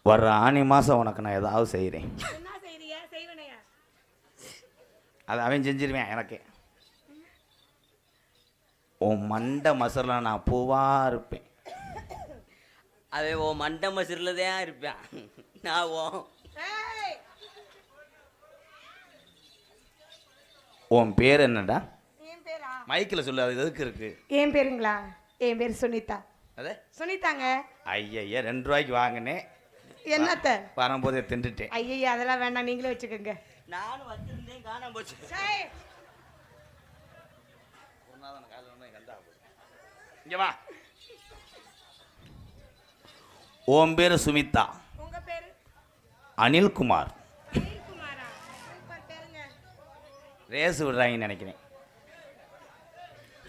வர்ற ஆனி மாதம் உனக்கு நான் ஏதாவது செய்கிறேன். என்ன செய்றியா? செய்வனையா? அது அவன் செஞ்சிருவேன் எனக்கு. உன் மண்டை மசரில் நான் பூவாக இருப்பேன். அவன் உன் மண்டை மசரில் தான் இருப்பேன். நான் உன் பேர் என்னடா? என் பேரா? மைக்கில் சொல்லு, அது எதுக்கு இருக்கு? என் பேருங்களா? என் பேர் சுனிதா. அதே சுனிதாங்க. ஐயா 2 ரூபாய்க்கு வாங்கினேன். என்னத்த வரும்போதே தின்றுட்டேன். ஐயா அதெல்லாம் வேண்டாம், நீங்களே வச்சுக்கோங்க. நானும் வச்சிருந்தேன், காணாம போச்சு. இங்க வா. உன் பேரு சுமிதா. உங்க பேரு? அனில்குமார். அனில்குமாரா? சூப்பர் பேருங்க. ரேஸ் விடுறாங்கன்னு நினைக்கிறேன்.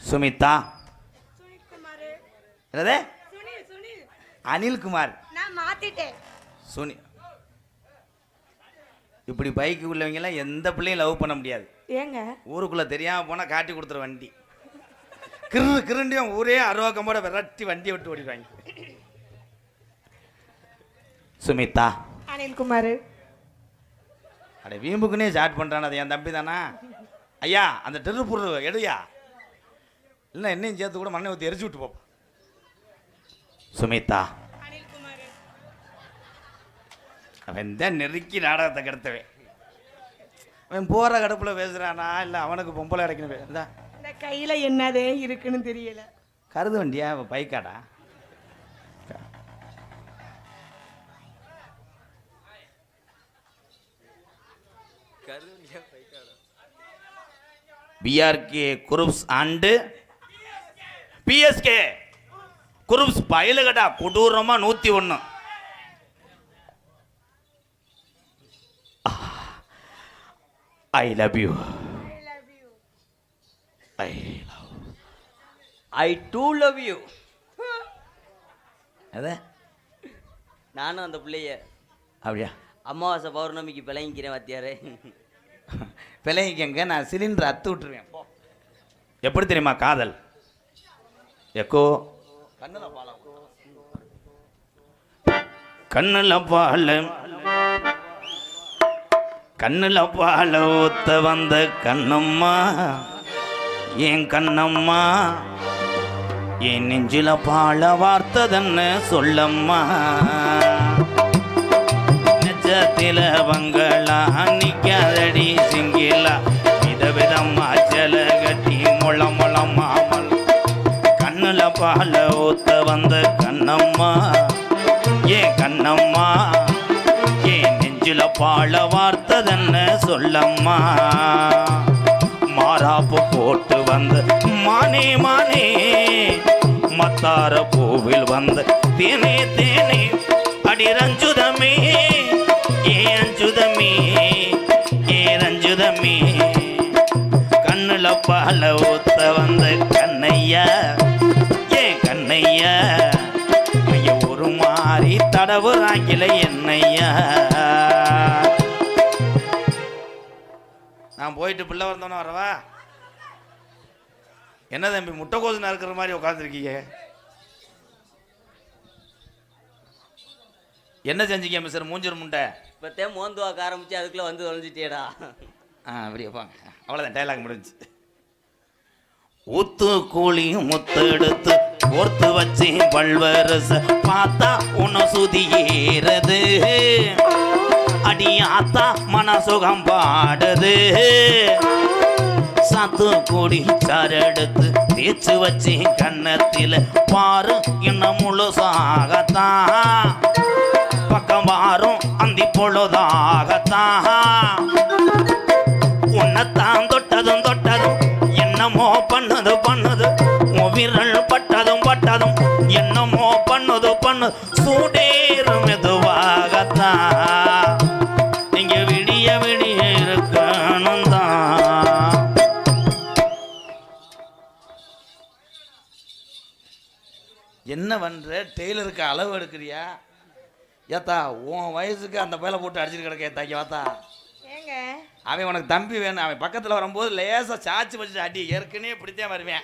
சுமிதா. சுனில்குமார். என்னது? சுனில். அனில்குமார். நான் மாத்திட்டேன். சுனி. இப்படி பைக்கு உள்ளவங்கெல்லாம் எந்த பிள்ளையும் லவ் பண்ண முடியாது. ஏங்க? ஊருக்குள்ளே தெரியாமல் போனால் காட்டி கொடுத்துற வண்டி. கிருண்டியும் ஊரே அருவாக்கம்போட விரட்டி வண்டியை விட்டு ஓடிடுவாங்க. சுமிதா. அனில்குமார். அட வீம்புக்குன்னே ஸ்டார்ட் பண்ணுறான். அது என் தம்பி தானா? ஐயா அந்த திருப்பூர் எடுயா, இல்லை என்னையும் சேர்த்து கூட மண்ணை ஊற்றி எரிச்சு விட்டு போப்போம். சுமிதா. அனில்குமார். அவன் தான் நெருக்கி நாடகத்தை கெடுத்தவன். அவன் போகிற கடப்பில் பேசுகிறானா இல்லை அவனுக்கு பொம்பளை அடைக்கணும்? இந்த கையில் என்னதே இருக்குன்னு தெரியல. கருது வண்டியா பைக்காடா? BRK groups and BSK groups பயலுகடா கொடூரமா 101. I love you. I too love you. அத நானும் அந்த பிள்ளைய அப்படியா அமாவாசை பௌர்ணமிக்கு பிழைங்கிறேன் வாத்தியாரே. பிள்ளைங்க நான் சிலிண்டர் அத்து விட்டுருவேன். எப்படி தெரியுமா காதல்? எக்கோ கண்ணுல பால ஊத்த வந்த கண்ணம்மா, என் கண்ணம்மா, என் நெஞ்சில பால வார்த்ததன்னு சொல்லம்மா. நெஜத்தில வங்களா நிக்காதடி சிங்கிலா, விதவிதமா ஜல கட்டி முளமுளமா. கண்ணுல பால ஊத்த வந்த கண்ணம்மா, ஏன் கண்ணம்மா, ஏன் நெஞ்சில பால வார்த்ததன்னு சொல்லம்மா. மாறாப்பு போட்டு வந்த மானே மானே, மத்தார பூவில் வந்த தேனே தேனே, அடி ரஞ்சுதமே ஏ அஞ்சுதமே ஏ ரஞ்சுதமே. கண்ணுல பால ஊத்த வந்த கண்ணையா, ஏன் கண்ணையா, ஐயா ஒரு மாறி தடவுறாங்கில என்னையா. நான் போயிட்டு பிள்ளை வந்தோன்னு வரவா? என்ன தம்பி முட்டைக்கோசு இருக்கிற மாதிரி உட்காந்துருக்கீங்க? என்ன செஞ்சீங்க மிஸ்டர் மூஞ்சூர் முண்டை? இப்போத்தே மோந்து வாக்க ஆரம்பிச்சு அதுக்குள்ளே வந்து தொலைஞ்சிட்டேடா. அப்படியே பாங்க, அவ்வளோதான் டைலாக் முடிஞ்சு. ஊத்து கூலி முத்து எடுத்து ஓர்த்து வச்சு பல்வரச பார்த்தா உன்னை சுதி ஏறது, அடியாத்தா மனசுகம் பாடுது. சாத்து கூடி சாரெடுத்து தேய்ச்சி வச்சு கண்ணத்தில பாரு இன்னும் முழுசாகத்தான், பக்கம் வாரும் அந்தி பொழுதாகத்தான். உன்னைத்தான் தொட்டதும் தொட்டதும் என்னமோ பண்ணது பண்ணுது, விரல் பட்டதும் பட்டதும் என்னமோ பண்ணுது பண்ணு, சூடேறு மெதுவாகத்தான். நீங்க விடிய விடிய இருக்கணும் தான். என்ன பண்ற? டெய்லருக்கு அளவு எடுக்கிறியா? ஏத்தா உன் வயசுக்கு அந்த பயில போட்டு அடிச்சுட்டு கிடக்க ஏத்தாக்கி வாத்தா. ஏங்க அவன் உனக்கு தம்பி வேணும். அவன் பக்கத்தில் வரும்போது லேசா சாச்சி வச்சுட்டு அடி, ஏற்கனவே இப்படித்தான் வருவேன்.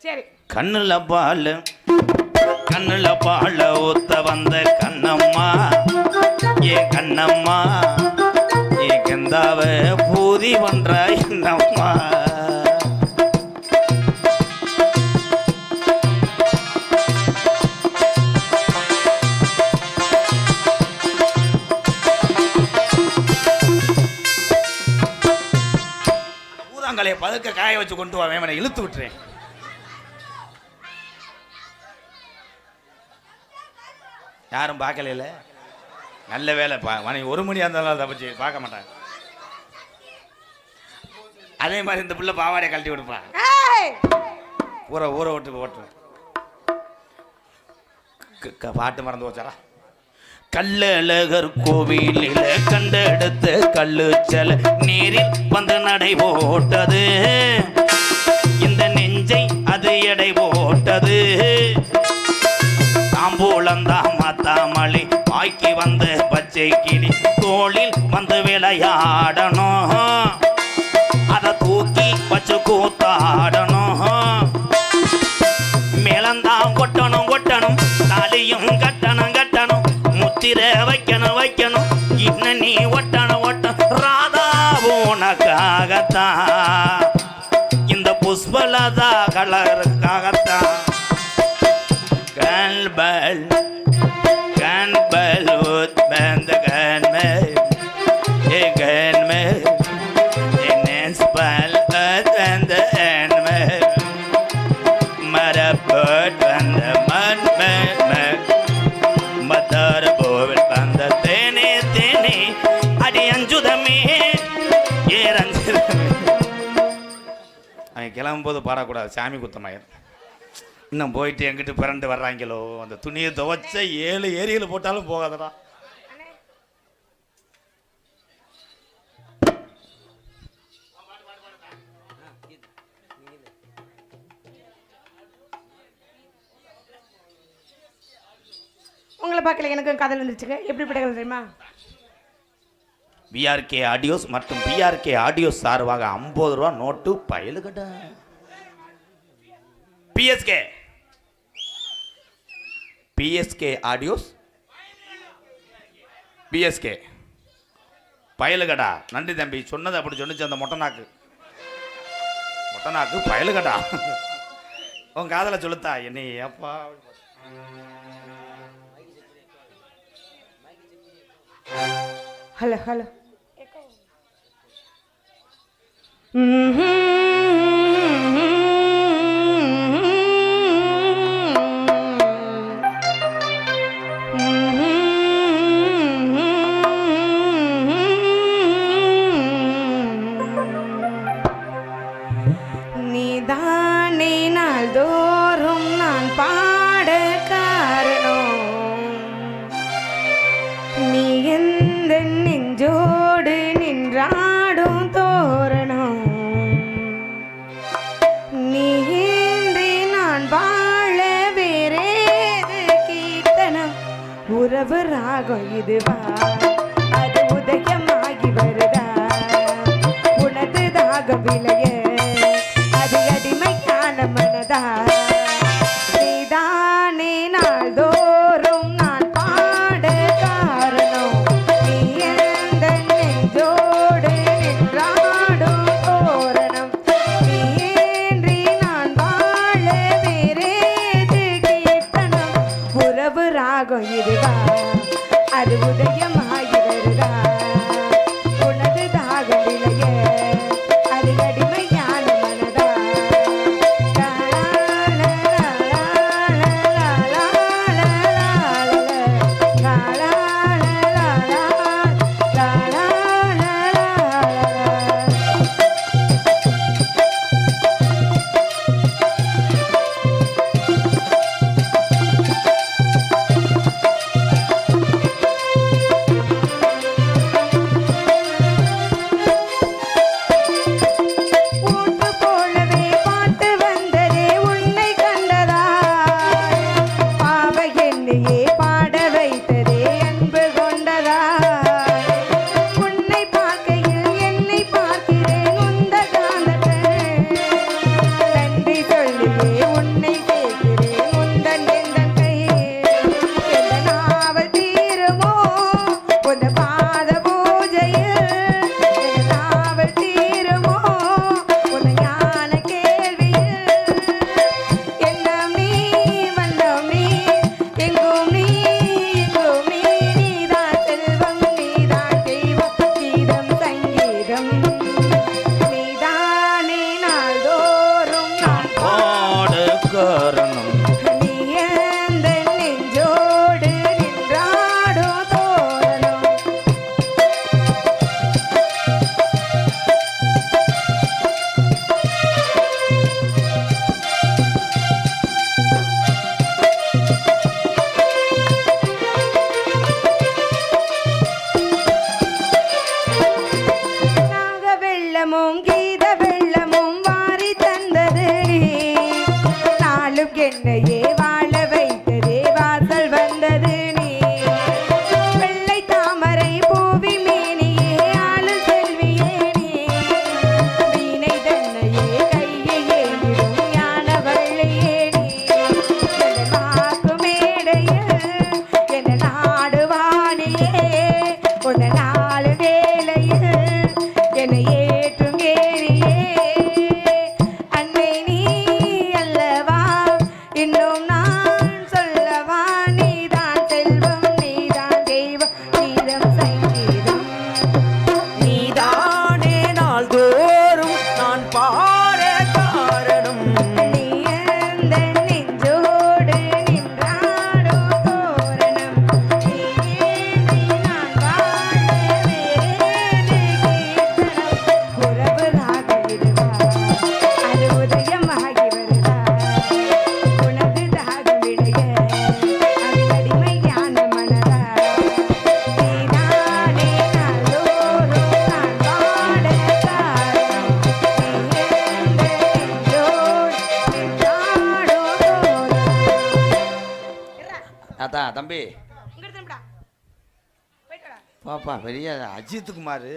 சரி. கண்ணுல பால் கண்ணுல பாழ ஊத்த வந்த கண்ணம்மா ஏன் கண்ணம்மா ஏன் கெந்தாவ பூதி பண்ற என்னம்மா பூதாங்கலையை பதுக்க காய வச்சு கொண்டு வா வேமனை இழுத்து விட்டுறேன். யாரும் பார்க்கல. நல்ல வேலை மணி 1 மணி இருந்தாலும் தப்பிச்சு பார்க்க மாட்டாங்க. அதே மாதிரி இந்த புள்ள பாவாடையை கழட்டி விடுப்பா. ஊரை விட்டு ஓட்டு பாட்டு மறந்து வச்சாரா. கள்ளழகர் கோவிலில் கண்டெடுத்த கல்லு செல நீரில் வந்து நடை போட்டது. இந்த நெஞ்சை அது எடை போட்டது. தாம்பூலந்தான் மாத்தாமளி வாய்க்கு வந்த பச்சை கிளி தோளில் வந்து விளையாடணும். அதை தூக்கி வச்சு கூத்தாடணும். மேலந்தான் கொட்டணும் கொட்டணும் தாலியும் கட்டணும் கட்டணும் முத்திர வைக்கணும் இன்னும் நீ ஒட்டணும் ராதா உனக்காகத்தான் இந்த புஷ்பலதா கலருக்காகத்தான். கண்பல் உத்பந்த கண்மல் ஏ கண்மல் நென்ஸ்பல் உத்பந்த கண்மல் மரப்போட் வந்த மன்மன் மத்தார் போவில் வந்த தேனே தேனே அடி அஞ்சுதமே ஏ ரஞ்சிதமே. அவன் கிளம்பும்போது பாடக்கூடாது, சாமி குத்தமாயிரும். இன்னும் போயிட்டு எங்கிட்டு பிறண்டு வர்றாங்களோ. அந்த துணியை துவைச்ச 7 ஏரியில் போட்டாலும் போகாதடா. உங்களை பார்க்கல எனக்கும் காதல் வந்துருச்சுங்க. எப்படிப்பட்ட கதை தெரியுமா? பிஆர்கே ஆடியோஸ் மற்றும் பிஆர்கே ஆடியோஸ் சார்பாக 50 ரூபா நோட்டு பயலுகட்ட. பிஎஸ்கே ஆடியோஸ் பிஎஸ்கே பயலுகடா. நன்றி தம்பி, சொன்னது அப்படி சொன்னிச்சு அந்த மொட்டநாக்கு பயலுகடா. உன் காதலை சொல்லுத்தா என்னை அப்பா. ஹலோ ஹலோ நீதானே நாள்தோறும் நான் பாட காரணம். நீ எந்த நெஞ்சோடு நின்றாடும் தோரணம். நீ இன்றி நான் வாழ வேறேது கீர்த்தனம். உறவு ராகம் இதுவா அது உதயமாகி வருதா. உனது தாக விளைய அது அடிமையான மனதா. நீதானே நாள்தோறும் நான் பாட காரணம். நீ எந்த நெஞ்சோடு நின்றாடும் தோரணம். நீ இன்றி நான் வாழ வேறேது கீர்த்தனம். உறவு ராகம் இதுவா அது உதயமாகி வருதா. உனது தாகம் விளைய அது அடிமையான மனதா. தாத்தா தம்பி இங்க எடுத்துடா போயிட்டு வாடா. பாப்பா பெரிய அஜித் குமார்